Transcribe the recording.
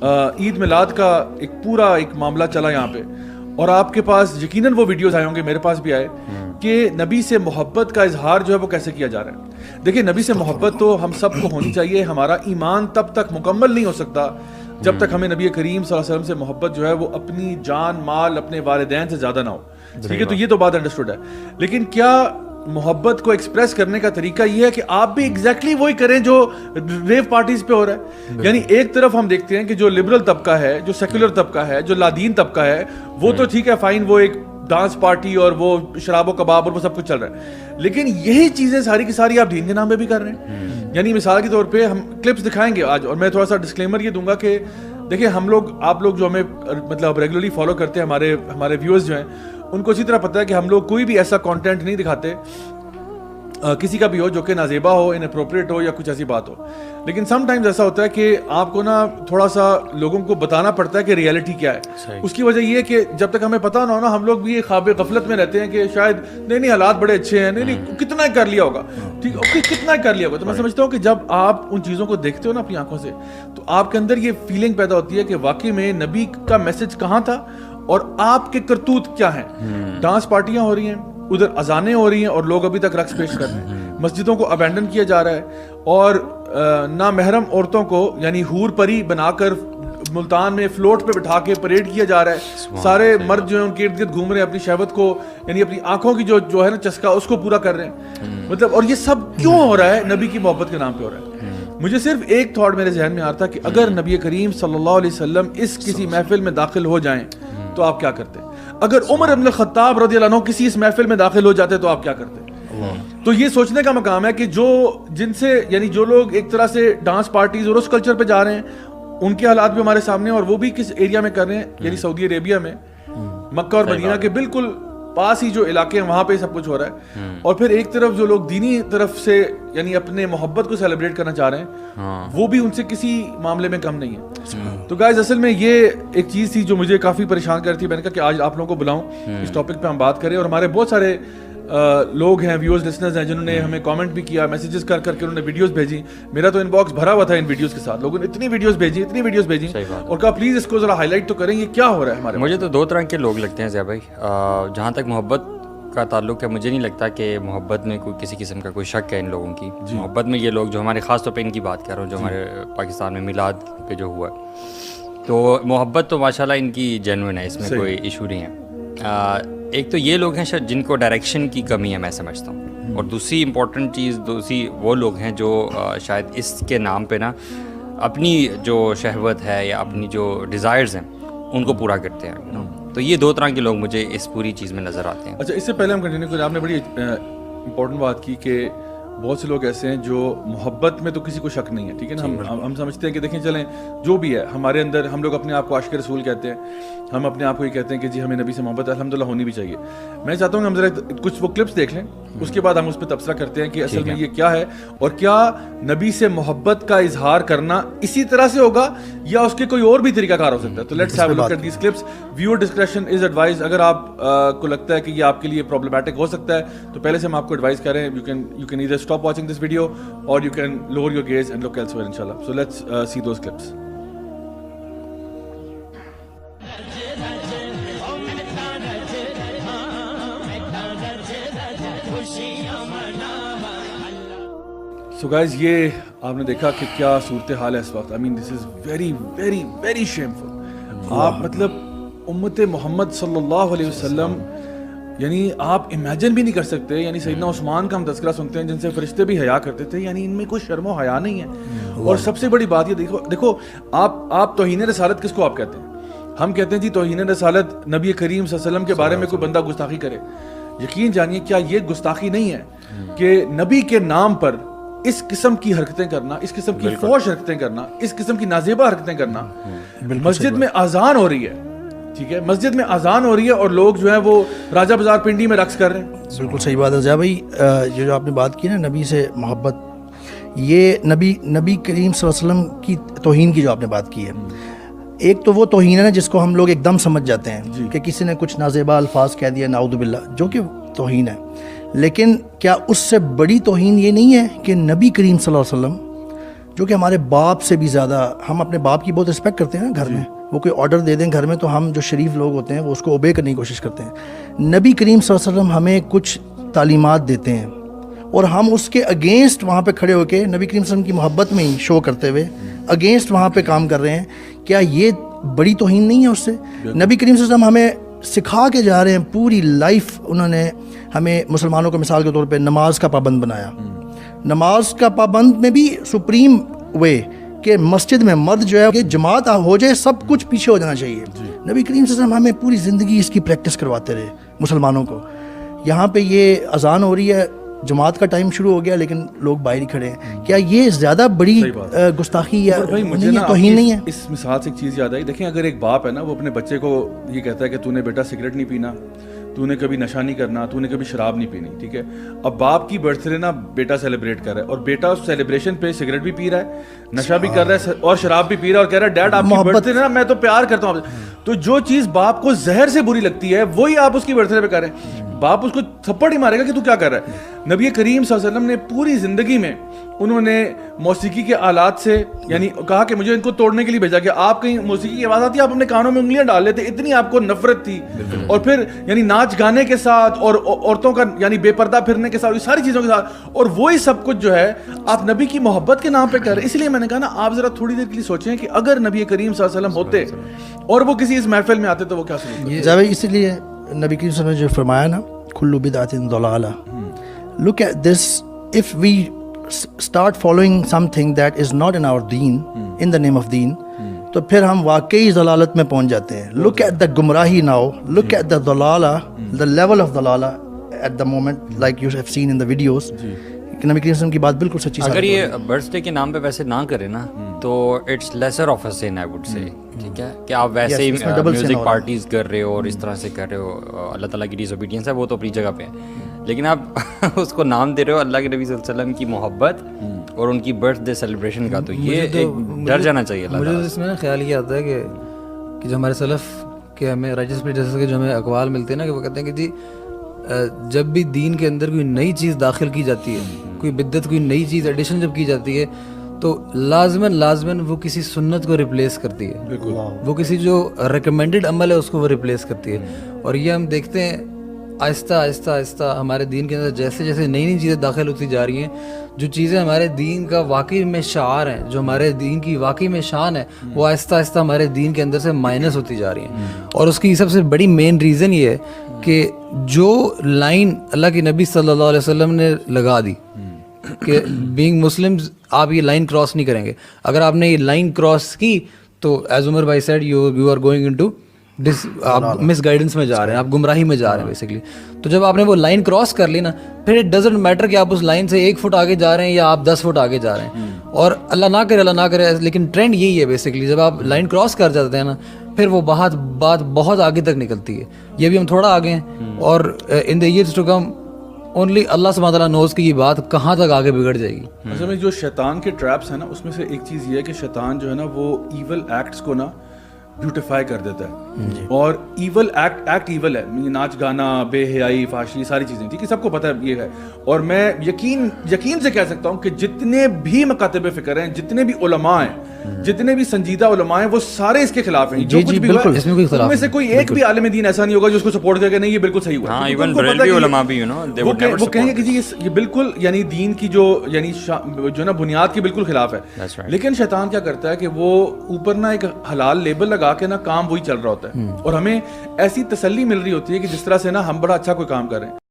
عید میلاد کا ایک پورا ایک معاملہ چلا یہاں پہ, اور آپ کے پاس یقیناً وہ ویڈیوز آئے ہوں گے, میرے پاس بھی آئے, کہ نبی سے محبت کا اظہار جو ہے وہ کیسے کیا جا رہا ہے. دیکھیں, نبی سے محبت تو ہم سب کو ہونی چاہیے. ہمارا ایمان تب تک مکمل نہیں ہو سکتا جب تک ہمیں نبی کریم صلی اللہ علیہ وسلم سے محبت جو ہے وہ اپنی جان مال اپنے والدین سے زیادہ نہ ہو. ٹھیک ہے, تو یہ تو بات انڈرسٹوڈ ہے. لیکن کیا محبت کو ایکسپریس کرنے کا طریقہ یہ ہے کہ آپ بھی ایگزیکٹلی وہی کریں جو ریو پارٹیز پہ ہو رہا ہے؟ یعنی ایک طرف ہم دیکھتے ہیں کہ جو لبرل طبقہ ہے, جو سیکولر طبقہ ہے, جو لادین طبقہ ہے, وہ تو ٹھیک ہے فائن, وہ ایک ڈانس پارٹی اور وہ شراب و کباب اور وہ سب کچھ چل رہا ہے. لیکن یہی چیزیں ساری کی ساری آپ دین کے نام پہ بھی کر رہے ہیں. یعنی مثال کے طور پہ ہم کلپس دکھائیں گے آج, اور میں تھوڑا سا ڈسکلیمر یہ دوں گا کہ دیکھیں, ہم لوگ, آپ لوگ جو ہمیں مطلب ریگولرلی فالو کرتے ہیں, ہمارے ویورز جو ہیں, ان کو اسی طرح پتہ ہے کہ ہم لوگ کوئی بھی ایسا کانٹینٹ نہیں دکھاتے کسی کا بھی ہو جو کہ نازیبا ہو, ان اپروپریٹ ہو یا کچھ ایسی بات ہو. لیکن سم ٹائمز ایسا ہوتا ہے کہ آپ کو نا تھوڑا سا لوگوں کو بتانا پڑتا ہے کہ ریئلٹی کیا ہے. اس کی وجہ یہ ہے کہ جب تک ہمیں پتہ نہ ہو نا, ہم لوگ بھی خواب غفلت میں رہتے ہیں کہ شاید نہیں حالات بڑے اچھے ہیں, نہیں کتنا ہی کر لیا ہوگا, ٹھیک ہے, کتنا ہی کر لیا ہوگا. تو میں سمجھتا ہوں کہ جب آپ ان چیزوں کو دیکھتے ہو نا اپنی آنکھوں سے, تو آپ کے اندر یہ فیلنگ پیدا ہوتی ہے کہ واقعی میں نبی کا میسج کہاں تھا اور آپ کے کرتوت کیا ہیں. ڈانس پارٹیاں ہو رہی ہیں, ادھر اذانیں ہو رہی ہیں, اور لوگ ابھی تک رقص پیش کر رہے ہیں. مسجدوں کو ابینڈن کیا جا رہا ہے, اور نامحرم عورتوں کو یعنی حور پری بنا کر ملتان میں فلوٹ پہ بٹھا کے پریڈ کیا جا رہا ہے. سارے مرد جو ہیں ان کے ارد گرد گھوم رہے ہیں, اپنی شہوت کو یعنی اپنی آنکھوں کی جو ہے نا چسکا, اس کو پورا کر رہے ہیں. مطلب, اور یہ سب کیوں ہو رہا ہے؟ نبی کی محبت کے نام پہ ہو رہا ہے. مجھے صرف ایک تھاٹ میرے ذہن میں آتا کہ اگر نبی کریم صلی اللہ علیہ وسلم اس کسی محفل میں داخل ہو جائیں تو آپ کیا کرتے؟ اگر عمر بن الخطاب رضی اللہ عنہ کسی اس محفل میں داخل ہو جاتے تو آپ کیا کرتے؟ تو یہ سوچنے کا مقام ہے کہ جن سے یعنی جو لوگ ایک طرح سے ڈانس پارٹیز اور اس کلچر پہ جا رہے ہیں, ان کے حالات بھی ہمارے سامنے, اور وہ بھی کس ایریا میں کر رہے ہیں, یعنی سعودی عربیہ میں, مکہ اور مدینہ کے بالکل پاس ہی جو علاقے ہیں وہاں پہ سب کچھ ہو رہا ہے. اور پھر ایک طرف جو لوگ دینی طرف سے یعنی اپنے محبت کو سیلیبریٹ کرنا چاہ رہے ہیں, وہ بھی ان سے کسی معاملے میں کم نہیں ہے. تو گائز, اصل میں یہ ایک چیز تھی جو مجھے کافی پریشان کرتی ہے. میں نے کہا کہ آج آپ لوگوں کو بلاؤں, اس ٹاپک پہ ہم بات کریں. اور ہمارے بہت سارے لوگ ہیں, ویورز, لسنرز ہیں, جنہوں نے ہمیں کامنٹ بھی کیا, میسیجز کر کے انہوں نے ویڈیوز بھیجی. میرا تو ان باکس بھرا ہوا تھا ان ویڈیوز کے ساتھ. لوگوں نے اتنی ویڈیوز بھیجی اور کہا پلیز اس کو ذرا ہائی لائٹ تو کریں, یہ کیا ہو رہا ہے ہمارے. مجھے تو دو طرح کے لوگ لگتے ہیں ضیاء بھائی. جہاں تک محبت کا تعلق ہے, مجھے نہیں لگتا کہ محبت میں کوئی کسی قسم کا کوئی شک ہے ان لوگوں کی. محبت میں یہ لوگ جو ہمارے, خاص طور پہ ان کی بات کر رہا ہوں, جو ہمارے پاکستان میں میلاد پہ جو ہوا ہے, تو محبت تو ماشاءاللہ ان کی جینوئن ہے, اس میں کوئی ایشو نہیں ہے. ایک تو یہ لوگ ہیں شاید جن کو ڈائریکشن کی کمی ہے, میں سمجھتا ہوں. اور دوسری امپورٹنٹ چیز, وہ لوگ ہیں جو شاید اس کے نام پہ نا اپنی جو شہوت ہے یا اپنی جو ڈیزائرز ہیں ان کو پورا کرتے ہیں. تو یہ دو طرح کے لوگ مجھے اس پوری چیز میں نظر آتے ہیں. اچھا, اس سے پہلے ہم کنٹینیو کریں, آپ نے بڑی امپورٹنٹ بات کی کہ بہت سے لوگ ایسے ہیں جو محبت میں تو کسی کو شک نہیں ہے. ٹھیک ہے نا, ہم سمجھتے ہیں کہ دیکھیں چلیں جو بھی ہے ہمارے اندر, ہم لوگ اپنے آپ کو عاشق رسول کہتے ہیں, ہم اپنے آپ کو یہ کہتے ہیں کہ جی ہمیں نبی سے محبت الحمدللہ ہونی بھی چاہیے. میں چاہتا ہوں کہ ہم ذرا کچھ وہ کلپس دیکھ لیں, اس کے بعد ہم اس پہ تبصرہ کرتے ہیں کہ اصل میں یہ کیا ہے, اور کیا نبی سے محبت کا اظہار کرنا اسی طرح سے ہوگا یا اس کے کوئی اور بھی طریقہ کار ہو سکتا ہے. تو let's have a look at these clips. Viewer discretion is advise. اگر آپ کو لگتا ہے کہ یہ آپ کے لیے پرابلمٹک ہو سکتا ہے تو پہلے سے ہم آپ کو ایڈوائز کریں, you can either stop watching this video or you can lower your gaze and look elsewhere inshallah. So let's see those clips. So guys, یہ آپ نے دیکھا کہ کیا صورتحال ہے اس وقت. I mean this is very very very shameful. آپ مطلب امت محمد صلی اللہ علیہ وسلم یعنی آپ امیجن بھی نہیں کر سکتے. یعنی سیدنا عثمان کا ہم تذکرہ سنتے ہیں جن سے فرشتے بھی حیا کرتے تھے, یعنی ان میں کوئی شرم و حیا نہیں ہے. اور سب سے بڑی بات یہ دیکھو آپ توہین رسالت کس کو آپ کہتے ہیں؟ ہم کہتے ہیں جی توہین رسالت نبی کریم صلی اللہ علیہ وسلم کے بارے میں کوئی بندہ گستاخی کرے. یقین جانیے کیا یہ گستاخی نہیں ہے کہ نبی کے نام پر اس قسم کی حرکتیں کرنا, اس قسم کی فحش حرکتیں کرنا, اس قسم کی نازیبہ حرکتیں کرنا. مسجد میں اذان ہو رہی ہے, ٹھیک ہے, مسجد میں اذان ہو رہی ہے اور لوگ جو ہیں وہ راجہ بازار پنڈی میں رقص کر رہے ہیں. بالکل صحیح بات ہے ضیاء بھائی. جو آپ نے بات کی نا نبی سے محبت, یہ نبی کریم صلی اللہ علیہ وسلم کی توہین کی جو آپ نے بات کی ہے, ایک تو وہ توہین ہے نا جس کو ہم لوگ ایک دم سمجھ جاتے ہیں کہ کسی نے کچھ نازیبا الفاظ کہہ دیا, نعوذ باللہ, جو کہ توہین ہے. لیکن کیا اس سے بڑی توہین یہ نہیں ہے کہ نبی کریم صلی اللہ علیہ وسلم جو کہ ہمارے باپ سے بھی زیادہ، ہم اپنے باپ کی بہت رسپیکٹ کرتے ہیں نا گھر میں، وہ کوئی آرڈر دے دیں گھر میں تو ہم جو شریف لوگ ہوتے ہیں وہ اس کو اوبے کرنے کی کوشش کرتے ہیں. نبی کریم صلی اللہ علیہ وسلم ہمیں کچھ تعلیمات دیتے ہیں اور ہم اس کے اگینسٹ وہاں پہ کھڑے ہو کے نبی کریم صلی اللہ علیہ وسلم کی محبت میں ہی شو کرتے ہوئے اگینسٹ وہاں پہ کام کر رہے ہیں. کیا یہ بڑی توہین نہیں ہے اس سے؟ نبی کریم صلی اللہ علیہ وسلم ہمیں سکھا کے جا رہے ہیں، پوری لائف انہوں نے ہمیں مسلمانوں کو مثال کے طور پہ نماز کا پابند بنایا. نماز کا پابند میں بھی سپریم وے کہ مسجد میں مرد جو ہے کہ جماعت ہو جائے، سب کچھ پیچھے ہو جانا چاہیے. نبی کریم صلی اللہ علیہ وسلم ہمیں پوری زندگی اس کی پریکٹس کرواتے رہے مسلمانوں کو. یہاں پہ یہ اذان ہو رہی ہے، جماعت کا ٹائم شروع ہو گیا لیکن لوگ باہر ہی کھڑے ہیں. کیا یہ زیادہ بڑی گستاخی یا توہین نہیں ہے؟ اس مثال سے ایک چیز یاد آئی. دیکھیں اگر ایک باپ ہے نا، وہ اپنے بچے کو یہ کہتا ہے کہ تو نے بیٹا سگریٹ نہیں پینا، تو نے کبھی نشہ نہیں کرنا، تو نے کبھی شراب نہیں پینی، ٹھیک ہے. اب باپ کی برتھ ڈے نا بیٹا سیلیبریٹ کر رہا ہے اور بیٹا اس سیلیبریشن پہ سگریٹ بھی پی رہا ہے، نشہ بھی کر رہا ہے اور شراب بھی پی رہا ہے اور کہہ رہا ہے ڈیڈ آپ کی برتھ ڈے نا میں تو پیار کرتا ہوں. تو جو چیز باپ کو زہر سے بری لگتی ہے وہی آپ اس کی برتھ ڈے پہ کریں، باپ اس کو تھپڑ ہی مارے گا کہ تو کیا کر رہا ہے. نبی کریم صلی اللہ علیہ وسلم نے پوری زندگی میں انہوں نے موسیقی کے آلات سے یعنی کہا کہ مجھے ان کو توڑنے کے لیے بھیجا کہ آپ کہیں موسیقی کی آواز آتی ہے آپ اپنے کانوں میں انگلیاں ڈال لیتے، اتنی آپ کو نفرت تھی. اور پھر یعنی ناچ گانے کے ساتھ اور عورتوں کا یعنی بے پردہ پھرنے کے ساتھ، ساری چیزوں کے ساتھ، اور وہی سب کچھ جو ہے آپ نبی کی محبت کے نام پہ کر رہے ہیں. اس لیے میں نے کہا نا آپ ذرا تھوڑی دیر کے لیے سوچیں کہ اگر نبی کریم صلی اللہ علیہ وسلم ہوتے اور وہ کسی اس محفل میں آتے تو وہ کیا سنتے. جاوید اسی لیے نبی کریم صلی اللہ علیہ وسلم نے جو فرمایا نا کل بدعۃ ضلالہ، look at this, if we start following something that is not in our deen, in the name of deen, تو پھر ہم واقعی ضلالت میں پہنچ جاتے ہیں. look at the گمراہی now, look at the ضلالہ, the level of ضلالہ at the moment like you have seen in the videos. نبی کریم صلی اللہ علیہ وسلم کی بات بالکل سچی. اگر یہ برتھ ڈے کے نام پہ ویسے نہ کرے نا تو it's lesser of a sin I would say, ٹھیک ہے، کہ آپ ویسے ہی میوزک پارٹیز کر رہے ہو اور اس طرح سے کر رہے ہو، اللہ تعالیٰ کی ڈس اوبیڈینس ہے وہ تو اپنی جگہ پہ ہے، لیکن آپ اس کو نام دے رہے ہو اللہ کے نبی صلی اللہ علیہ وسلم کی محبت اور ان کی برتھ ڈے سیلیبریشن کا، تو یہ ڈر جانا چاہیے. مجھے اس میں نا خیال یہ آتا ہے کہ جو ہمارے سلف کے ہمیں رائچس پہ جیسے کہ جو ہمیں اقوال ملتے ہیں نا کہ وہ کہتے ہیں کہ جی جب بھی دین کے اندر کوئی نئی چیز داخل کی جاتی ہے، کوئی بدعت کوئی نئی چیز ایڈیشن جب کی جاتی ہے تو لازماً وہ کسی سنت کو ریپلیس کرتی ہے، وہ کسی جو ریکمینڈڈ عمل ہے اس کو وہ ریپلیس کرتی ہے. اور یہ ہم دیکھتے ہیں آہستہ آہستہ ہمارے دین کے اندر جیسے جیسے نئی چیزیں داخل ہوتی جا رہی ہیں، جو چیزیں ہمارے دین کا واقعی میں شعار ہیں، جو ہمارے دین کی واقعی میں شان ہے، وہ آہستہ ہمارے دین کے اندر سے مائنس ہوتی جا رہی ہیں. اور اس کی سب سے بڑی مین ریزن یہ ہے کہ جو لائن اللہ کے نبی صلی اللہ علیہ وسلم نے لگا دی کہ بینگ مسلمز آپ یہ لائن کراس نہیں کریں گے، اگر آپ نے یہ لائن کراس کی تو ایز عمر بھائی said you are going into آپ مس گائیڈنس میں جا رہے ہیں، آپ گمراہی میں جا رہے ہیں بیسکلی. تو جب آپ نے وہ لائن کراس کر لی نا پھر اٹ ڈزنٹ میٹر کہ آپ اس لائن سے 1 فٹ آگے جا رہے ہیں یا آپ 10 فٹ آگے جا رہے ہیں. اور اللہ نہ کرے لیکن ٹرینڈ یہی ہے بیسکلی، جب آپ لائن کراس کر جاتے ہیں نا پھر وہ بات بہت آگے تک نکلتی ہے. یہ بھی ہم تھوڑا آگے ہیں اور in the years to come only اللہ سبحانہ تعالیٰ نوز کہ یہ بات کہاں تک آگے بگڑ جائے گی. اصل میں جو شیطان کے ٹریپس ہیں نا اس میں سے ایک چیز یہ ہے کہ شیطان جو ہے نا وہ ایول ایکٹس کو نا بیوٹیفائی کر دیتا ہے، اور ایول ایکٹ ایول ہے، ناچ گانا، بے حیائی، فحاشی، ساری چیزیں، ٹھیک ہے، سب کو پتہ ہے یہ ہے. اور میں یقین سے کہہ سکتا ہوں کہ جتنے بھی مکاتب فکر ہیں، جتنے بھی علماء ہیں، جتنے بھی سنجیدہ علماء ہیں، وہ سارے اس کے خلاف ہیں. جو کچھ بھی ہوا ان میں سے کوئی ایک بھی عالم دین ایسا نہیں ہوگا جو اس کو سپورٹ کرے کہ نہیں یہ بالکل صحیح ہوا. ہاں ایون بریلوی علماء بھی وہ کہیں گے کہ جی یہ بالکل یعنی دین کی جو یعنی جو نا بنیاد کے بالکل خلاف ہے. لیکن شیطان کیا کرتا ہے کہ وہ اوپر نا ایک حلال لیبل لگا کے نا کام وہی چل رہا ہوتا ہے، اور ہمیں ایسی تسلی مل رہی ہوتی ہے کہ جس طرح سے نا ہم بڑا اچھا کوئی کام کر رہے ہیں.